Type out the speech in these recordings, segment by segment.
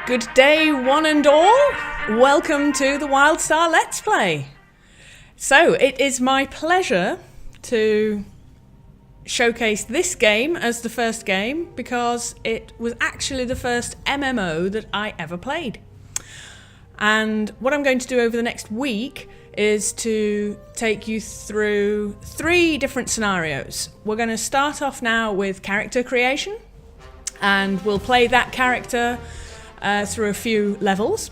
Good day, one and all. Welcome to the Wildstar Let's Play. So, it is my pleasure to showcase this game as the first game because it was actually the first MMO that I ever played. And what I'm going to do over the next week is to take you through 3 different scenarios. We're going to start off now with character creation, and we'll play that character through a few levels.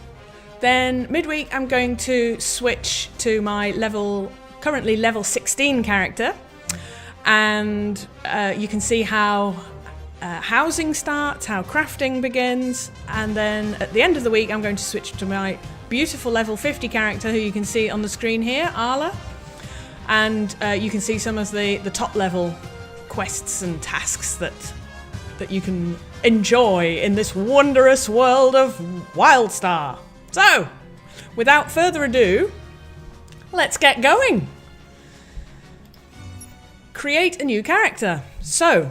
Then midweek I'm going to switch to my currently level 16 character, and you can see how housing starts, how crafting begins, and then at the end of the week I'm going to switch to my beautiful level 50 character who you can see on the screen here, Arla, and you can see some of the top level quests and tasks that you can enjoy in this wondrous world of Wildstar. So, without further ado, let's get going. Create a new character. So,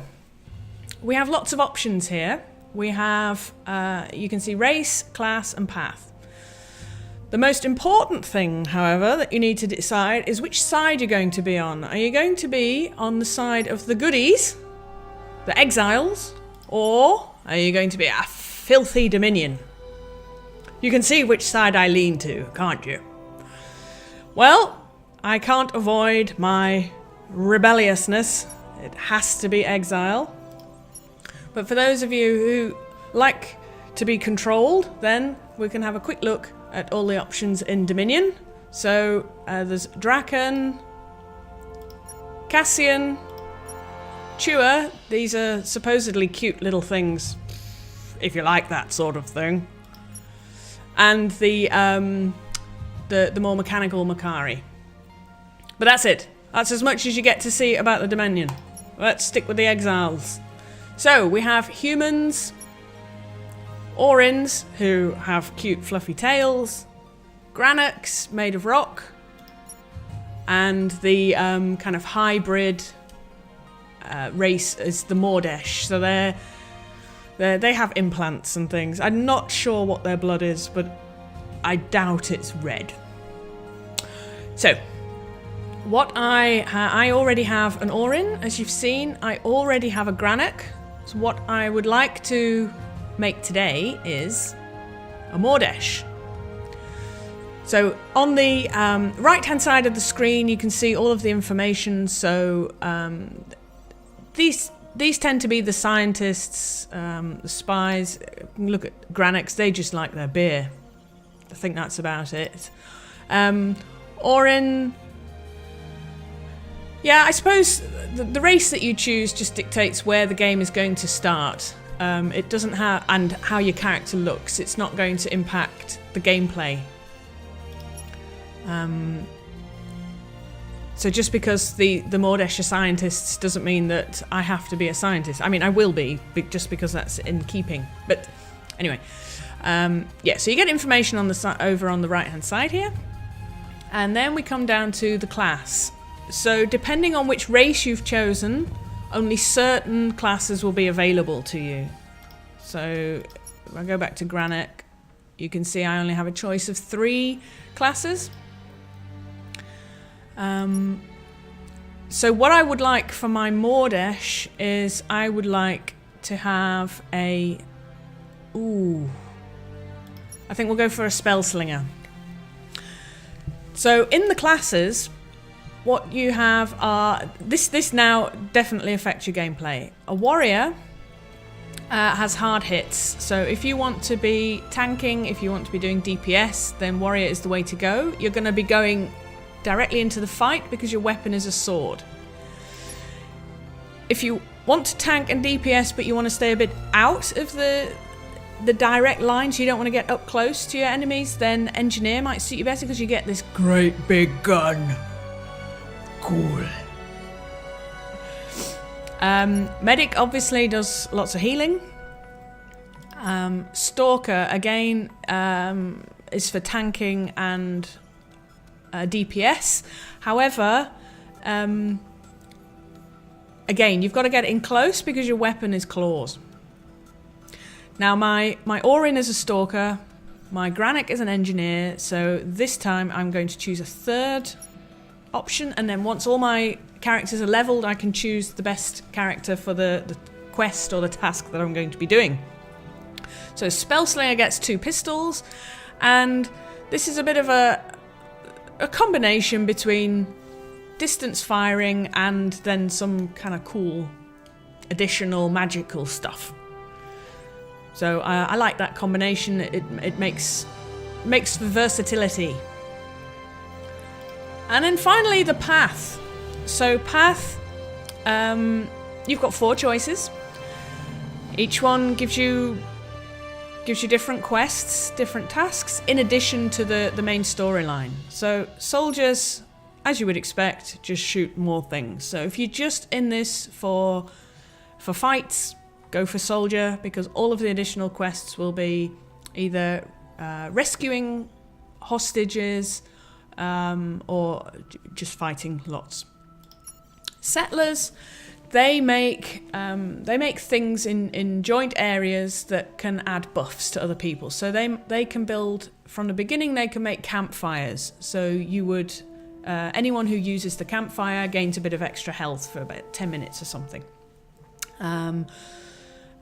we have lots of options here. We have, you can see race, class, and path. The most important thing, however, that you need to decide is which side you're going to be on. Are you going to be on the side of the goodies, the Exiles, or are you going to be a filthy Dominion? You can see which side I lean to, can't you? Well, I can't avoid my rebelliousness. It has to be Exile. But for those of you who like to be controlled, then we can have a quick look at all the options in Dominion. So there's Draken, Cassian, Chewer. These are supposedly cute little things, if you like that sort of thing. And the more mechanical Makari. But that's it. That's as much as you get to see about the Dominion. Let's stick with the Exiles. So we have humans, Aurins, who have cute fluffy tails, Granoks made of rock, and the kind of hybrid race is the Mordesh. So they have implants and things. I'm not sure what their blood is, but I doubt it's red. So, what I already have an Aurin, as you've seen. I already have a Granok. So what I would like to make today is a Mordesh. So on the right-hand side of the screen, you can see all of the information. So these tend to be the scientists, the spies. Look at Granoks, they just like their beer. I think that's about it. Aurin, yeah, I suppose the race that you choose just dictates where the game is going to start. It doesn't have, and how your character looks. It's not going to impact the gameplay. So just because the Mordesh are scientists doesn't mean that I have to be a scientist. I mean, I will be, just because that's in keeping. But anyway, yeah. So you get information on over on the right-hand side here, and then we come down to the class. So depending on which race you've chosen, only certain classes will be available to you. So if I go back to Granok, you can see I only have a choice of 3 classes. So what I would like for my Mordesh is I would like to have a... Ooh. I think we'll go for a Spell Slinger. So in the classes, what you have are... This now definitely affects your gameplay. A Warrior has hard hits. So if you want to be tanking, if you want to be doing DPS, then Warrior is the way to go. You're going to be going directly into the fight because your weapon is a sword. If you want to tank and DPS but you want to stay a bit out of the direct line, so you don't want to get up close to your enemies, then Engineer might suit you better because you get this great big gun. Cool. Medic obviously does lots of healing. Stalker again is for tanking and DPS. However, again, you've got to get in close because your weapon is claws. Now my Orin is a Stalker, my Granach is an Engineer, so this time I'm going to choose a third option, and then once all my characters are leveled, I can choose the best character for the quest or the task that I'm going to be doing. So Spellslinger gets 2 pistols, and this is a bit of a combination between distance firing and then some kind of cool additional magical stuff. So I like that combination. It makes for versatility. And then finally the path. So path, you've got 4 choices. Each one gives you different quests, different tasks, in addition to the main storyline. So soldiers, as you would expect, just shoot more things. So if you're just in this for fights, go for soldier, because all of the additional quests will be either rescuing hostages or just fighting lots. Settlers, they make things in joint areas that can add buffs to other people. So they can build from the beginning. They can make campfires. So you would anyone who uses the campfire gains a bit of extra health for about 10 minutes or something.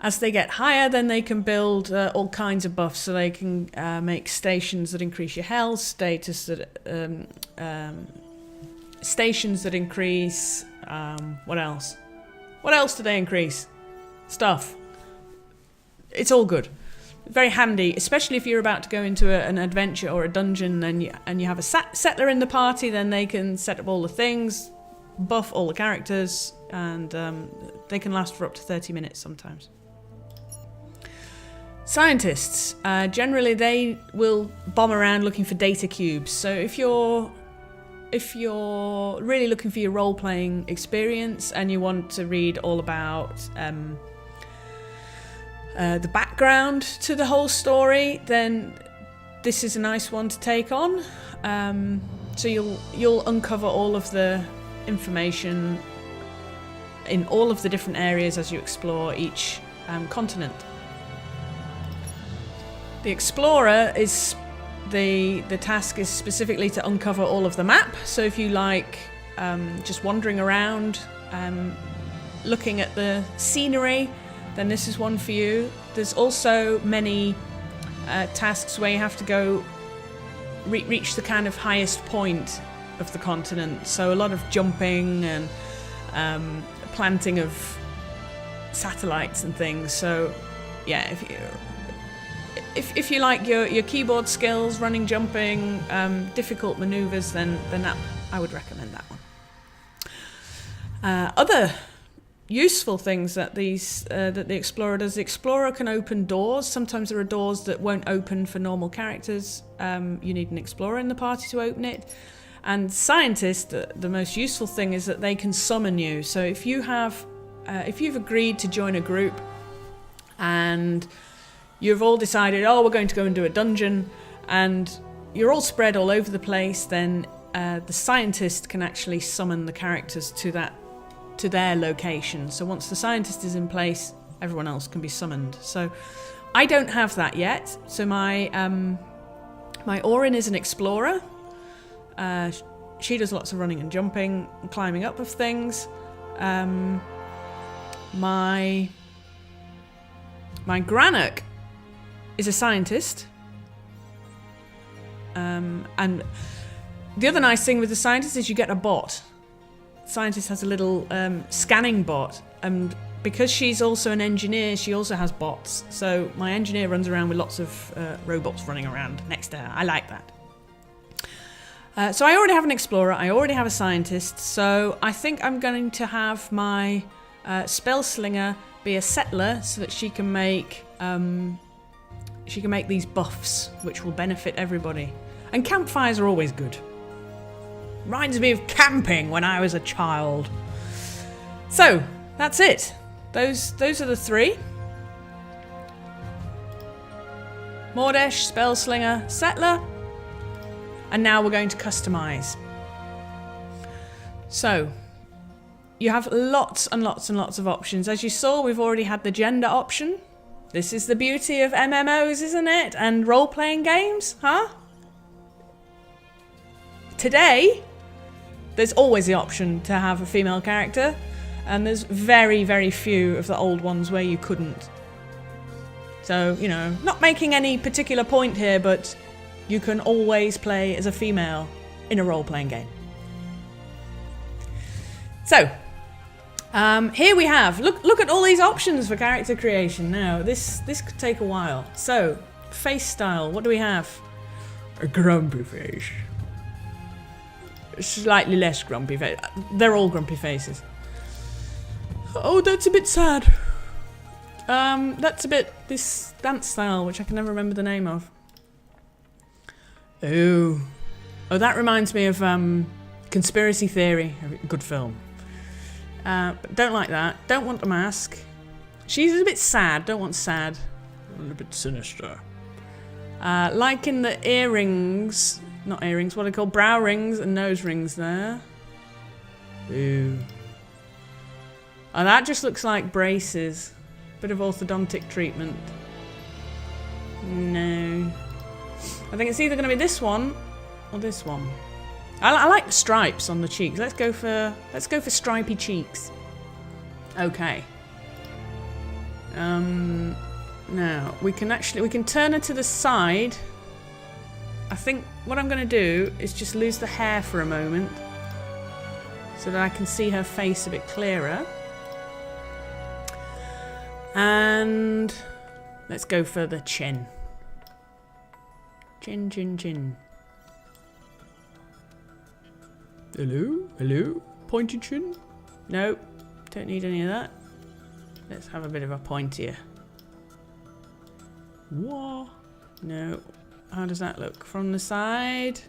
As they get higher, then they can build all kinds of buffs. So they can make stations that increase your health, stations that increase. What else? What else do they increase? Stuff. It's all good. Very handy, especially if you're about to go into an adventure or a dungeon and you have a settler in the party, then they can set up all the things, buff all the characters, and they can last for up to 30 minutes sometimes. Scientists, generally they will bomb around looking for data cubes. So if you're really looking for your role-playing experience and you want to read all about the background to the whole story, then this is a nice one to take on. So you'll uncover all of the information in all of the different areas as you explore each continent. The Explorer is the task is specifically to uncover all of the map. So if you like just wandering around, looking at the scenery, then this is one for you. There's also many tasks where you have to go reach the kind of highest point of the continent. So a lot of jumping and planting of satellites and things. So yeah, if you like your keyboard skills, running, jumping, difficult maneuvers, then that I would recommend that one. Other useful things that the Explorer does. The Explorer can open doors. Sometimes there are doors that won't open for normal characters. You need an Explorer in the party to open it. And Scientist, the most useful thing is that they can summon you. So if you've agreed to join a group and you've all decided, we're going to go and do a dungeon, and you're all spread all over the place, then the Scientist can actually summon the characters to their location. So once the Scientist is in place, everyone else can be summoned. So I don't have that yet. So my Orin is an Explorer. She does lots of running and jumping and climbing up of things. My Granach is a Scientist. And the other nice thing with the Scientist is you get a bot. The Scientist has a little scanning bot, and because she's also an engineer, she also has bots. So my engineer runs around with lots of robots running around next to her. I like that. So I already have an Explorer, I already have a Scientist, so I think I'm going to have my Spellslinger be a Settler so that she can make these buffs which will benefit everybody. And campfires are always good. Reminds me of camping when I was a child. So that's it. Those are the 3. Mordesh, Spellslinger, Settler. And now we're going to customize. So you have lots and lots and lots of options. As you saw, we've already had the gender option. This is the beauty of MMOs, isn't it? And role-playing games, huh? Today, there's always the option to have a female character, and there's very, very few of the old ones where you couldn't. So, you know, not making any particular point here, but you can always play as a female in a role-playing game. So, here we have, look at all these options for character creation now. This could take a while. So, face style, what do we have? A grumpy face. Slightly less grumpy face. They're all grumpy faces. Oh, that's a bit sad. That's a bit, this dance style, which I can never remember the name of. Oh, that reminds me of Conspiracy Theory, a good film. But don't like that. Don't want the mask. She's a bit sad. Don't want sad. A little bit sinister. Liking the earrings. Not earrings. What are they called? Brow rings and nose rings there. Ooh. Oh, that just looks like braces. Bit of orthodontic treatment. No. I think it's either going to be this one or this one. I like the stripes on the cheeks. Let's go for stripy cheeks. Okay. Now we can turn her to the side. I think what I'm going to do is just lose the hair for a moment so that I can see her face a bit clearer. And let's go for the chin. Chin, chin, chin. Hello? Hello? Pointy chin? No, don't need any of that. Let's have a bit of a pointier. Whoa. No. How does that look? From the side?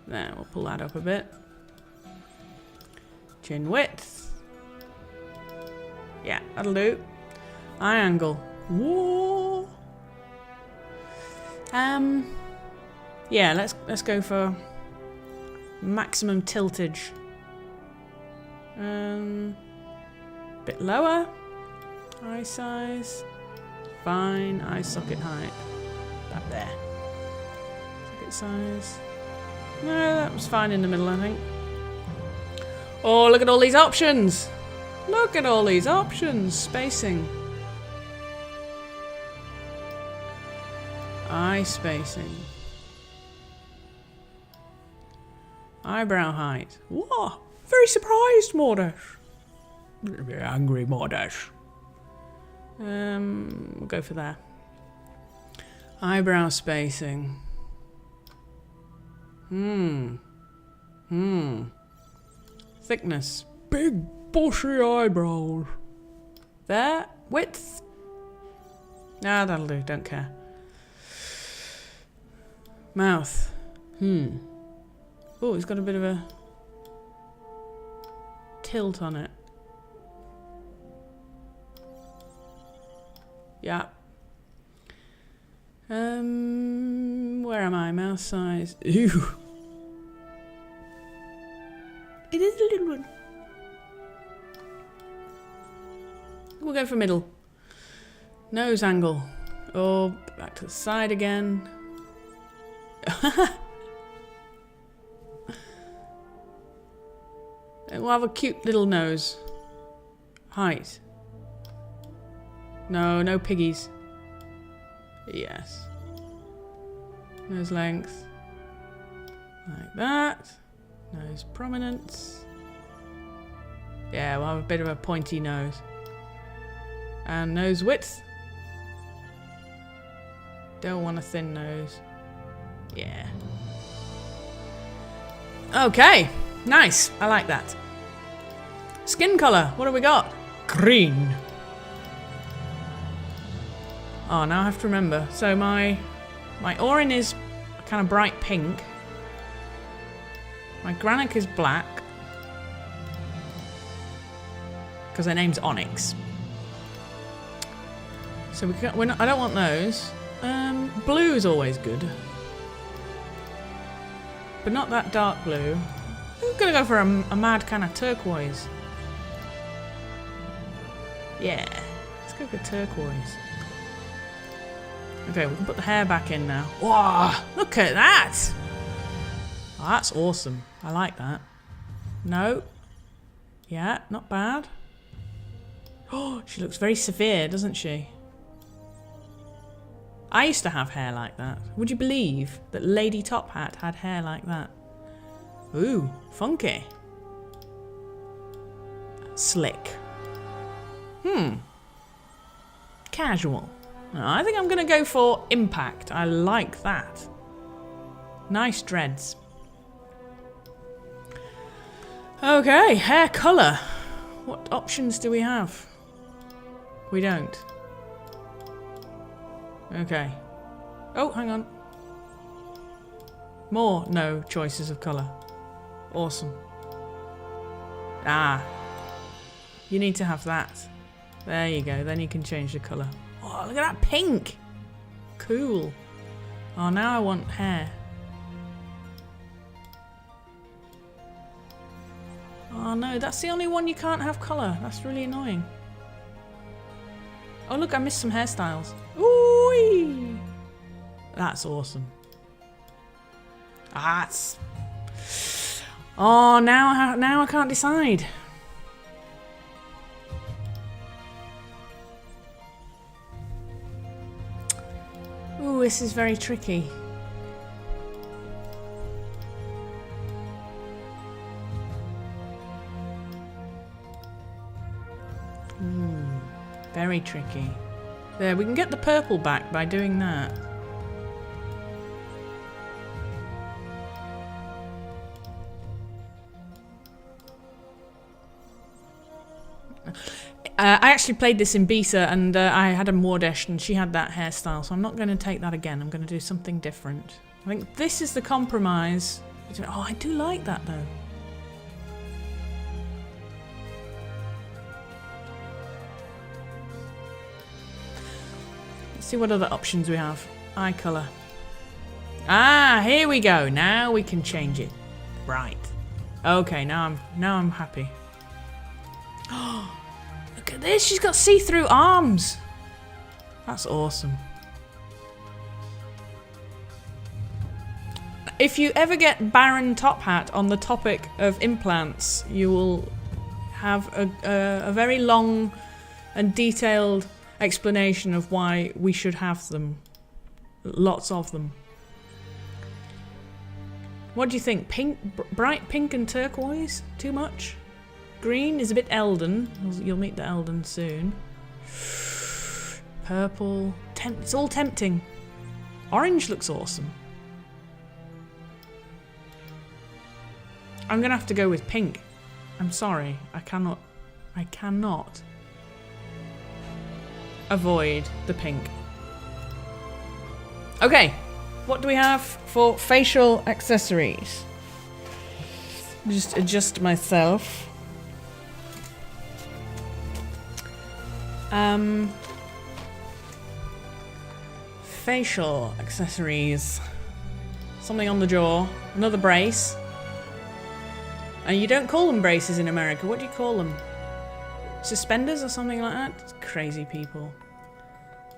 There, we'll pull that up a bit. Chin width. Yeah, that'll do. Eye angle. Whoa. Yeah, let's go for maximum tiltage. Bit lower. Eye size. Fine. Eye socket height. About there. Socket size. No, that was fine in the middle, I think. Oh, look at all these options. Look at all these options. Spacing. Eye spacing. Eyebrow height. Whoa! Very surprised, Mordash. Very angry, Mordash. We'll go for that. Eyebrow spacing. Thickness. Big bushy eyebrows. There. Width. Nah, that'll do. Don't care. Mouth. Oh, it's got a bit of a tilt on it. Yeah. Where am I? Mouth size. Ew. It is a little one. We'll go for middle. Nose angle. Oh, back to the side again. We'll have a cute little nose. Height. No, no piggies. Yes. Nose length. Like that. Nose prominence. Yeah, we'll have a bit of a pointy nose. And nose width. Don't want a thin nose. Yeah. Okay. Nice. I like that. Skin colour. What have we got? Green. Oh, now I have to remember. So my Orin is kind of bright pink. My Granik is black. Because her name's Onyx. So I don't want those. Blue is always good. But not that dark blue. I'm gonna go for a mad kind of turquoise. Yeah. go for turquoise. Okay, we can put the hair back in now. Wow, look at that! Oh, that's awesome. I like that. No. Yeah, not bad. Oh, she looks very severe, doesn't she? I used to have hair like that. Would you believe that Lady Top Hat had hair like that? Ooh, funky. Slick. Casual. No, I think I'm going to go for impact. I like that. Nice dreads. Okay, hair colour. What options do we have? We don't. Okay. Oh, hang on. More no choices of colour. Awesome. Ah. You need to have that. There you go. Then you can change the colour. Oh, look at that pink. Cool. Oh, now I want hair. Oh no, that's the only one you can't have colour. That's really annoying. Oh look, I missed some hairstyles. Ooh! That's awesome. That's... Oh, now I can't decide. Ooh, this is very tricky. Very tricky. There, we can get the purple back by doing that. I actually played this in beta and I had a Mordesh and she had that hairstyle, so I'm not going to take that again. I'm going to do something different. I think this is the compromise. Oh, I do like that though. Let's see what other options we have. Eye colour. Ah, here we go. Now we can change it. Right. Okay, now I'm happy. Oh, look at this. She's got see-through arms. That's awesome. If you ever get Baron Top Hat on the topic of implants, you will have a very long and detailed explanation of why we should have them. Lots of them. What do you think? Pink, bright pink and turquoise? Too much? Green is a bit Elden. You'll meet the Elden soon. Purple. It's all tempting. Orange looks awesome. I'm gonna have to go with pink. I'm sorry. I cannot avoid the pink. Okay. What do we have for facial accessories? Just adjust myself. Facial accessories. Something on the jaw. Another brace. And you don't call them braces in America. What do you call them? Suspenders or something like that? Crazy people.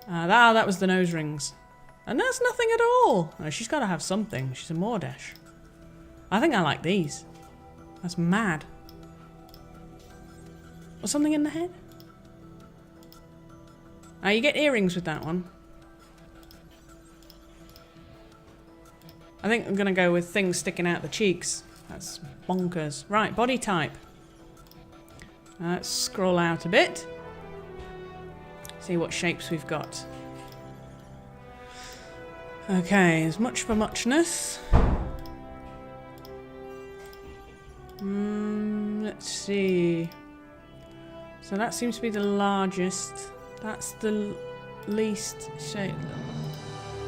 That was the nose rings. And that's nothing at all. No, she's got to have something. She's a Mordesh. I think I like these. That's mad. Or something in the head? You get earrings with that one. I think I'm going to go with things sticking out the cheeks. That's bonkers. Right, body type. Let's scroll out a bit. See what shapes we've got. Okay, as much for muchness. Let's see. So that seems to be the largest. That's the least shape.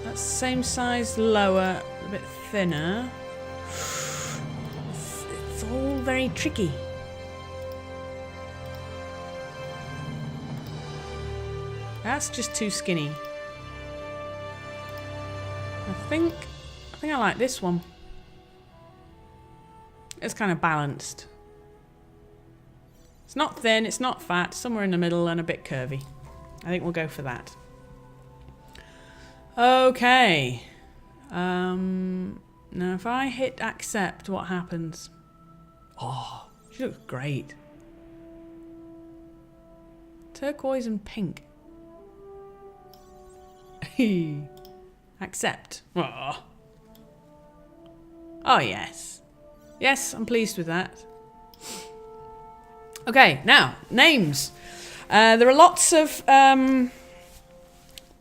That's the same size, lower, a bit thinner. It's all very tricky. That's just too skinny. I think I like this one. It's kind of balanced. It's not thin, it's not fat, somewhere in the middle and a bit curvy. I think we'll go for that. Okay. Now if I hit accept, what happens? Oh, she looks great. Turquoise and pink. Accept. Oh. Oh yes. Yes, I'm pleased with that. Okay, now names. There are lots of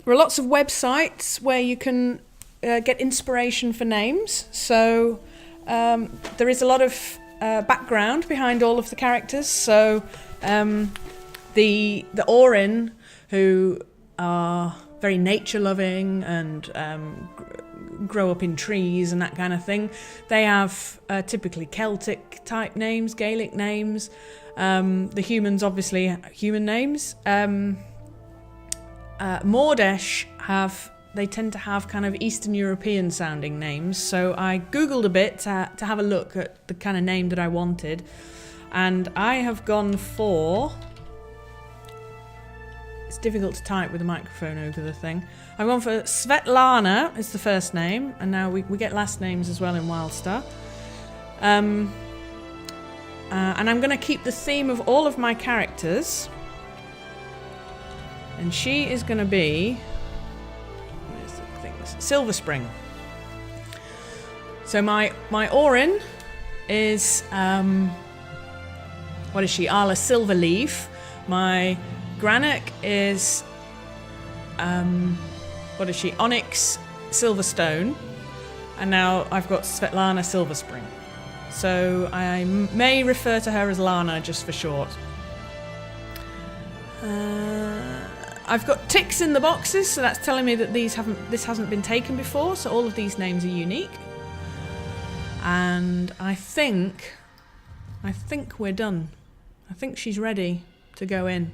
websites where you can get inspiration for names. So there is a lot of background behind all of the characters. So the Orin, who are very nature loving and grow up in trees and that kind of thing, they have typically Celtic type names, Gaelic names. The humans obviously human names. Mordesh they tend to have kind of Eastern European sounding names. So I googled a bit to have a look at the kind of name that I wanted, and I have gone for. It's difficult to type with a microphone over the thing. I've gone for Svetlana is the first name, and now we get last names as well in Wildstar. And I'm going to keep the theme of all of my characters. And she is going to be... Where's the things? Silver Spring. So my Orin is... what is she? Arla Silverleaf. My Granach is... what is she? Onyx Silverstone. And now I've got Svetlana Silverspring. So I may refer to her as Lana just for short. I've got ticks in the boxes, so that's telling me that this hasn't been taken before, so all of these names are unique. And I think we're done. I think she's ready to go in.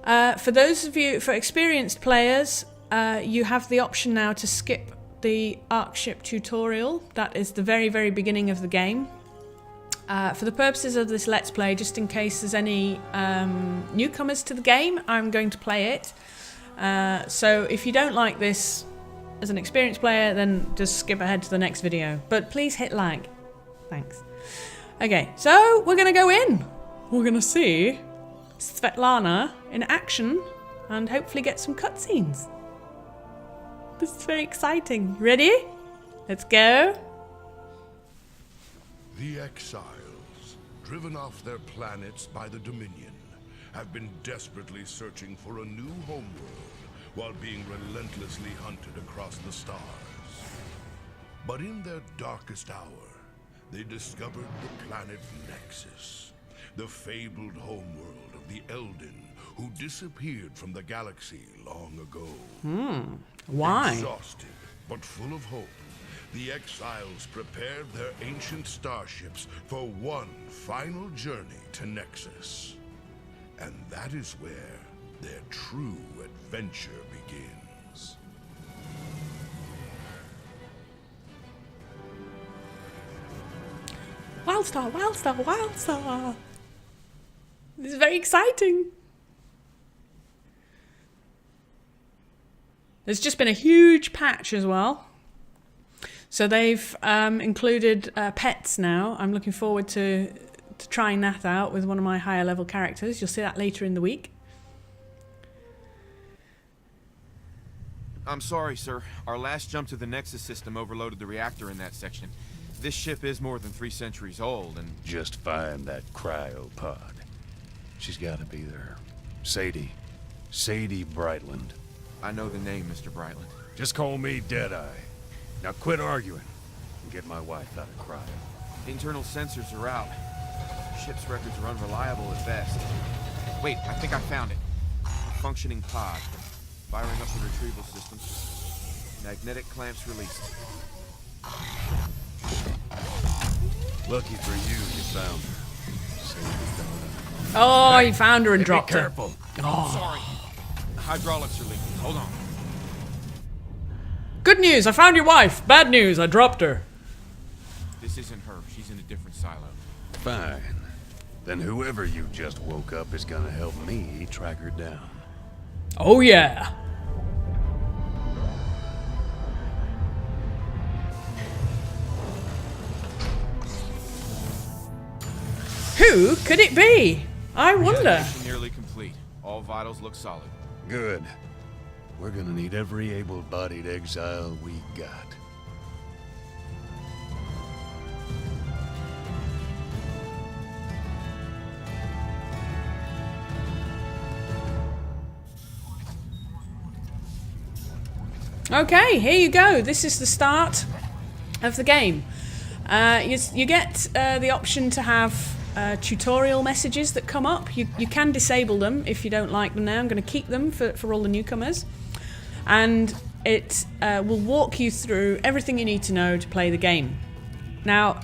For those of you, for experienced players, you have the option now to skip the Arkship tutorial. That is the very, very beginning of the game. For the purposes of this Let's Play, just in case there's any newcomers to the game, I'm going to play it. So if you don't like this as an experienced player, then just skip ahead to the next video. But please hit like. Thanks. Okay, so we're going to go in. We're going to see Svetlana in action and hopefully get some cutscenes. This is very exciting. Ready? Let's go. The Exiles, driven off their planets by the Dominion, have been desperately searching for a new homeworld while being relentlessly hunted across the stars. But in their darkest hour, they discovered the planet Nexus, the fabled homeworld of the Eldin who disappeared from the galaxy long ago. Why? Exhausted, but full of hope, the Exiles prepared their ancient starships for one final journey to Nexus. And that is where their true adventure begins. Wildstar, Wildstar, Wildstar! This is very exciting. There's just been a huge patch as well. So they've included pets now. I'm looking forward to trying that out with one of my higher level characters. You'll see that later in the week. I'm sorry, sir. Our last jump to the Nexus system overloaded the reactor in that section. This ship is more than 3 centuries old, and... Just find that cryopod. She's gotta be there. Sadie. Sadie Brightland. I know the name, Mr. Brightland. Just call me Deadeye. Now quit arguing and get my wife out of cryo. Internal sensors are out. Ship's records are unreliable at best. Wait, I think I found it. A functioning pod. Firing up the retrieval system. Magnetic clamps released. Lucky for you, you found her. Sadie. Oh, you found her and dropped be her. careful. Sorry. The hydraulics are leaking. Hold on. Good news, I found your wife. Bad news, I dropped her. This isn't her. She's in a different silo. Fine. Then whoever you just woke up is gonna help me track her down. Oh yeah. Who could it be? I wonder. Regeneration nearly complete. All vitals look solid. Good. We're gonna need every able-bodied exile we got. Okay, here you go. This is the start of the game. You get the option to have tutorial messages that come up. You can disable them if you don't like them now. I'm going to keep them for all the newcomers. And it will walk you through everything you need to know to play the game. Now,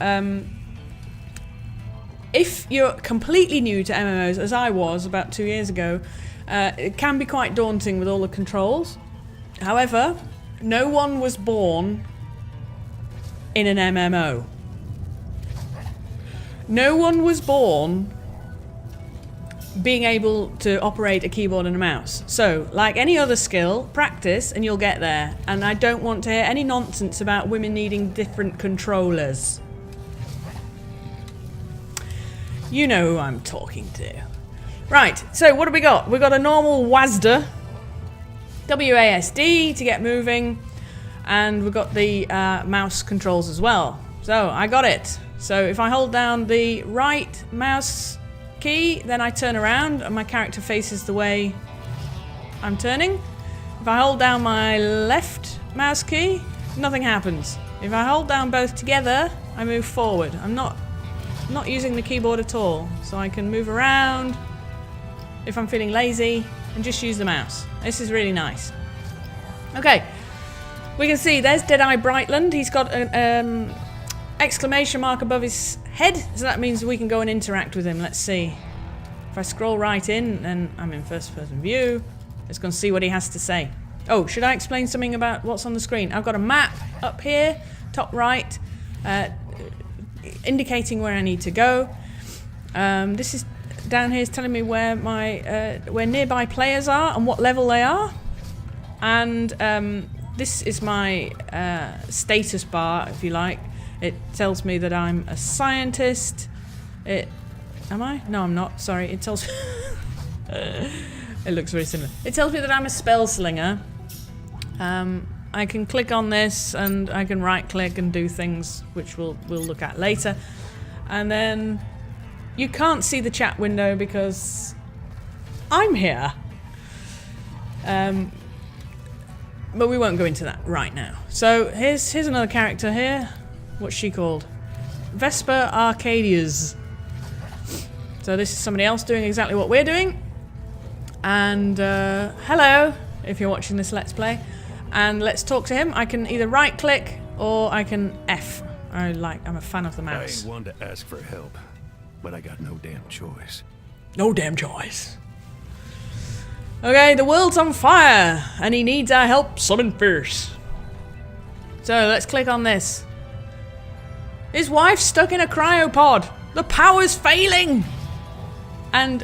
if you're completely new to MMOs, as I was about 2 years ago, it can be quite daunting with all the controls. However, no one was born in an MMO. No one was born being able to operate a keyboard and a mouse. So, like any other skill, practice and you'll get there. And I don't want to hear any nonsense about women needing different controllers. You know who I'm talking to. Right, so what have we got? We've got a normal WASD, WASD to get moving, and we've got the mouse controls as well. So I got it. So if I hold down the right mouse key, then I turn around and my character faces the way I'm turning. If I hold down my left mouse key, nothing happens. If I hold down both together, I move forward. I'm not using the keyboard at all, so I can move around if I'm feeling lazy and just use the mouse. This is really nice. Okay, we can see there's Deadeye Brightland. He's got an exclamation mark above his head, so that means we can go and interact with him. Let's see. If I scroll right in, then I'm in first person view. Let's go and see what he has to say. Oh, should I explain something about what's on the screen? I've got a map up here, top right, indicating where I need to go. This is down here is telling me where my where nearby players are and what level they are. And this is my status bar, if you like. It tells me that I'm a scientist. Am I? No, I'm not. Sorry. It tells it looks very similar. It tells me that I'm a spell slinger. I can click on this and I can right click and do things which we'll look at later. And then you can't see the chat window because I'm here. But we won't go into that right now. So here's another character here. What's she called? Vesper Arcadius. So this is somebody else doing exactly what we're doing. And hello, if you're watching this Let's Play. And let's talk to him. I can either right click or I can F. I'm a fan of the I mouse. ain't one to ask for help, but I got no damn choice. No damn choice. Okay, the world's on fire, and he needs our help summon fierce. So let's click on this. His wife's stuck in a cryopod. The power's failing, and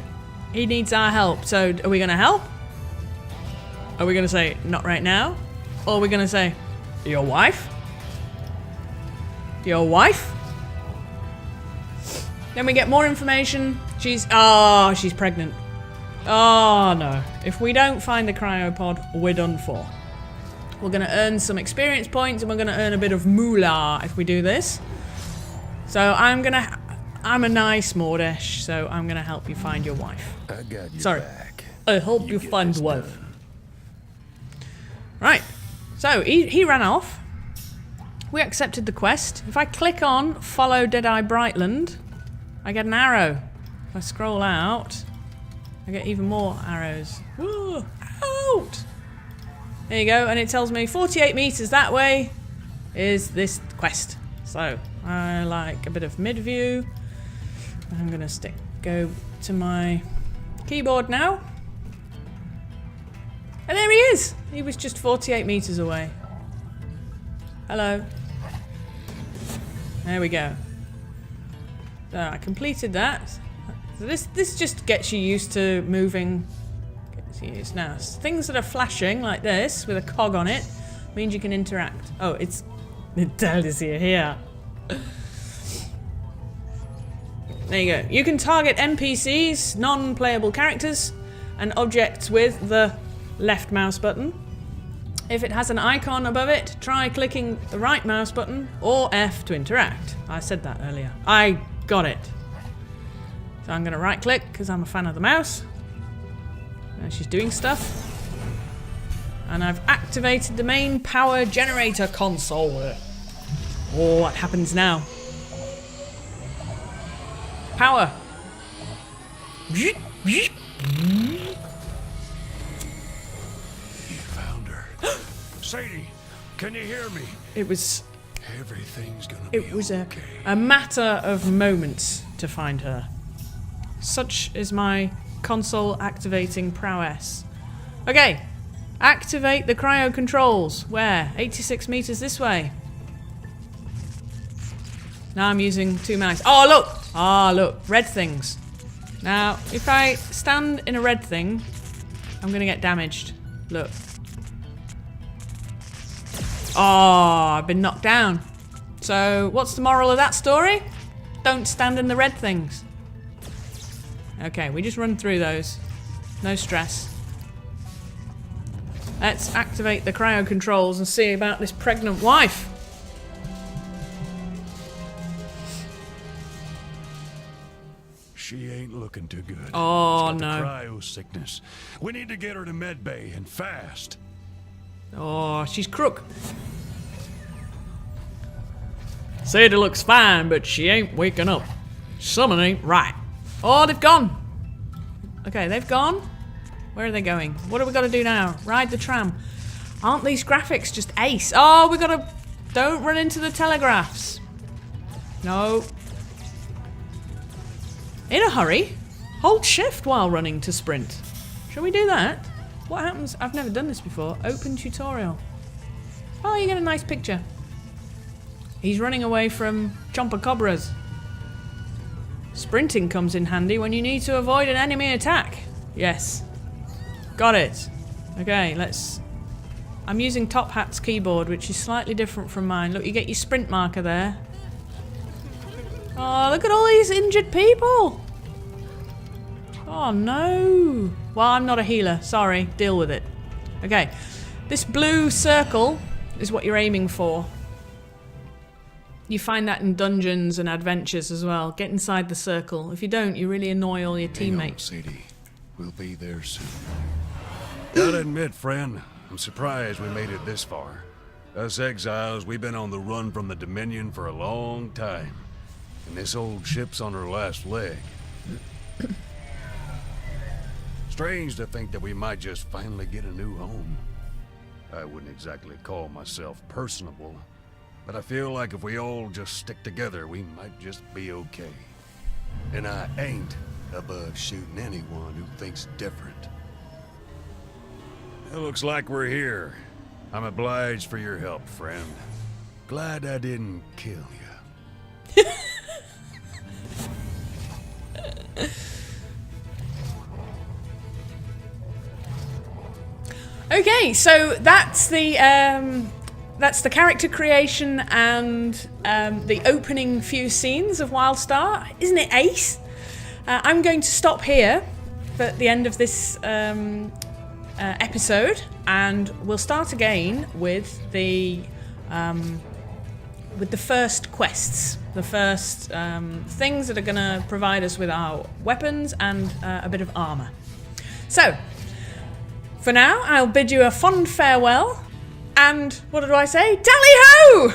he needs our help. So are we gonna help? Are we gonna say not right now, or are we gonna say your wife? Your wife? Then we get more information. She's pregnant. Oh no. If we don't find the cryopod, we're done for. We're gonna earn some experience points and we're gonna earn a bit of moolah if we do this. So I'm a nice Mordesh, so I'm gonna help you find your wife. I got your Sorry. back. I help you get find this the wife. done. Right. So he ran off. We accepted the quest. If I click on follow Deadeye Brightland, I get an arrow. If I scroll out, I get even more arrows. Whoa, out! There you go, and it tells me 48 meters that way is this quest. So I like a bit of mid view. I'm gonna go to my keyboard now. And there he is! He was just 48 meters away. Hello. There we go. So I completed that. So this just gets you used to moving. to use. Now, things that are flashing like this with a cog on it means you can interact. Oh, it tells you here. There you go. You can target NPCs, non-playable characters, and objects with the left mouse button. If it has an icon above it, try clicking the right mouse button or F to interact. I said that earlier. I got it. So I'm going to right click because I'm a fan of the mouse. And she's doing stuff. And I've activated the main power generator console. Oh, what happens now? Power. You found her. Sadie, can you hear me? It was Everything's gonna be okay. a matter of moments to find her. Such is my console activating prowess. Okay, activate the cryo controls. Where? 86 meters this way. Now I'm using 2 mice. Oh, look! Ah, look. Red things. Now, if I stand in a red thing, I'm going to get damaged. Look. Oh, I've been knocked down. So, what's the moral of that story? Don't stand in the red things. Okay, we just run through those. No stress. Let's activate the cryo controls and see about this pregnant wife. She ain't looking too good. Oh, She's got no. the cryo sickness. We need to get her to medbay and fast. Oh, she's crook. Sadie looks fine, but she ain't waking up. Something ain't right. Oh, they've gone. Okay, they've gone. Where are they going? What have we got to do now? Ride the tram. Aren't these graphics just ace? Oh, we got to... Don't run into the telegraphs. No. In a hurry. Hold shift while running to sprint. Shall we do that? What happens? I've never done this before. Open tutorial. Oh, you get a nice picture. He's running away from chomper cobras. Sprinting comes in handy when you need to avoid an enemy attack. Yes. Got it. Okay, let's... I'm using Top Hat's keyboard, which is slightly different from mine. Look, you get your sprint marker there. Oh, look at all these injured people. Oh, no. Well, I'm not a healer. Sorry. Deal with it. Okay. This blue circle is what you're aiming for. You find that in dungeons and adventures as well. Get inside the circle. If you don't, you really annoy all your teammates. Hang on, Sadie. We'll be there soon. Gotta admit, friend, I'm surprised we made it this far. Us exiles, we've been on the run from the Dominion for a long time. And this old ship's on her last leg. Strange to think that we might just finally get a new home. I wouldn't exactly call myself personable, but I feel like if we all just stick together, we might just be okay. And I ain't above shooting anyone who thinks different. It looks like we're here. I'm obliged for your help, friend. Glad I didn't kill you. Okay, so that's the character creation and the opening few scenes of Wildstar. Isn't it ace? I'm going to stop here for the end of this episode, and we'll start again with the first quests, the first things that are going to provide us with our weapons and a bit of armor. So, for now, I'll bid you a fond farewell, and what do I say? Tally-ho!